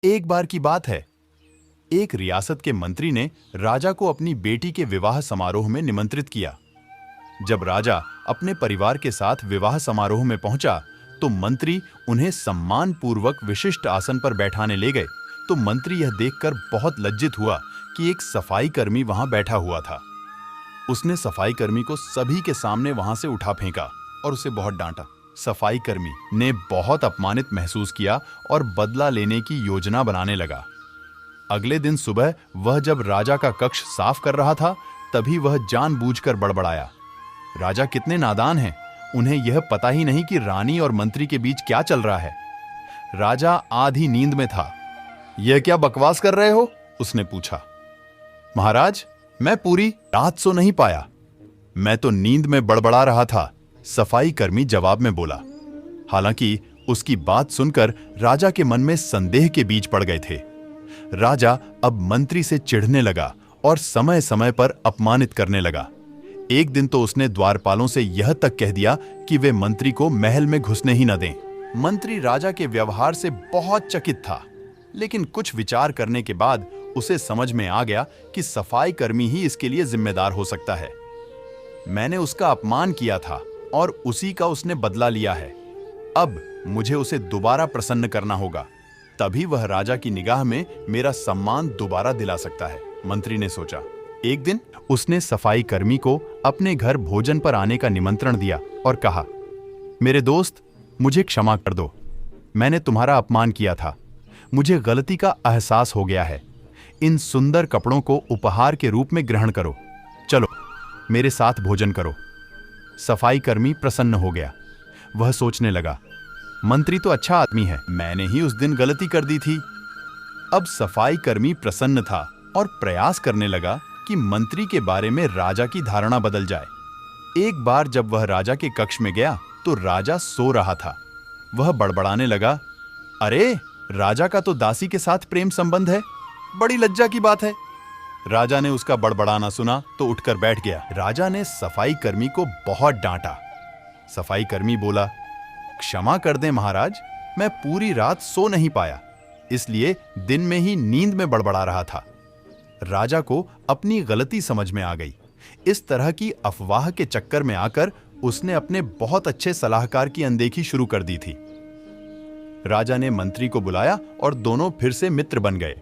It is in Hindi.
एक बार की बात है, एक रियासत के मंत्री ने राजा को अपनी बेटी के विवाह समारोह में निमंत्रित किया। जब राजा अपने परिवार के साथ विवाह समारोह में पहुंचा, तो मंत्री उन्हें सम्मान पूर्वक विशिष्ट आसन पर बैठाने ले गए। तो मंत्री यह देखकर बहुत लज्जित हुआ कि एक सफाई कर्मी वहां बैठा हुआ था। उसने सफाई कर्मी को सभी के सामने वहां से उठा फेंका और उसे बहुत डांटा। सफाई कर्मी ने बहुत अपमानित महसूस किया और बदला लेने की योजना बनाने लगा। अगले दिन सुबह वह जब राजा का कक्ष साफ कर रहा था, तभी वह जानबूझकर बड़बड़ाया। राजा कितने नादान हैं, उन्हें यह पता ही नहीं कि रानी और मंत्री के बीच क्या चल रहा है। राजा आधी नींद में था। यह क्या बकवास कर रहे हो? उसने पूछा। महाराज, मैं पूरी रात सो नहीं पाया, मैं तो नींद में बड़बड़ा रहा था, सफाई कर्मी जवाब में बोला। हालांकि उसकी बात सुनकर राजा के मन में संदेह के बीज पड़ गए थे। राजा अब मंत्री से चिढ़ने लगा और समय समय पर अपमानित करने लगा। एक दिन तो उसने द्वारपालों से यह तक कह दिया कि वे मंत्री को महल में घुसने ही न दें। मंत्री राजा के व्यवहार से बहुत चकित था, लेकिन कुछ विचार करने के बाद उसे समझ में आ गया कि सफाई कर्मी ही इसके लिए जिम्मेदार हो सकता है। मैंने उसका अपमान किया था और उसी का उसने बदला लिया है। अब मुझे उसे दोबारा प्रसन्न करना होगा, तभी वह राजा की निगाह में मेरा सम्मान दोबारा दिला सकता है, मंत्री ने सोचा। एक दिन उसने सफाई कर्मी को अपने घर भोजन पर आने का निमंत्रण दिया और कहा, मेरे दोस्त, मुझे क्षमा कर दो, मैंने तुम्हारा अपमान किया था, मुझे गलती का एहसास हो गया है। इन सुंदर कपड़ों को उपहार के रूप में ग्रहण करो, चलो मेरे साथ भोजन करो। सफाई कर्मी प्रसन्न हो गया। वह सोचने लगा, मंत्री तो अच्छा आदमी है, मैंने ही उस दिन गलती कर दी थी। अब सफाई कर्मी प्रसन्न था और प्रयास करने लगा कि मंत्री के बारे में राजा की धारणा बदल जाए। एक बार जब वह राजा के कक्ष में गया तो राजा सो रहा था। वह बड़बड़ाने लगा, अरे, राजा का तो दासी के साथ प्रेम संबंध है, बड़ी लज्जा की बात है। राजा ने उसका बड़बड़ाना सुना तो उठकर बैठ गया। राजा ने सफाई कर्मी को बहुत डांटा। सफाई कर्मी बोला, क्षमा कर दें महाराज, मैं पूरी रात सो नहीं पाया, इसलिए दिन में ही नींद में बड़बड़ा रहा था। राजा को अपनी गलती समझ में आ गई। इस तरह की अफवाह के चक्कर में आकर उसने अपने बहुत अच्छे सलाहकार की अनदेखी शुरू कर दी थी। राजा ने मंत्री को बुलाया और दोनों फिर से मित्र बन गए।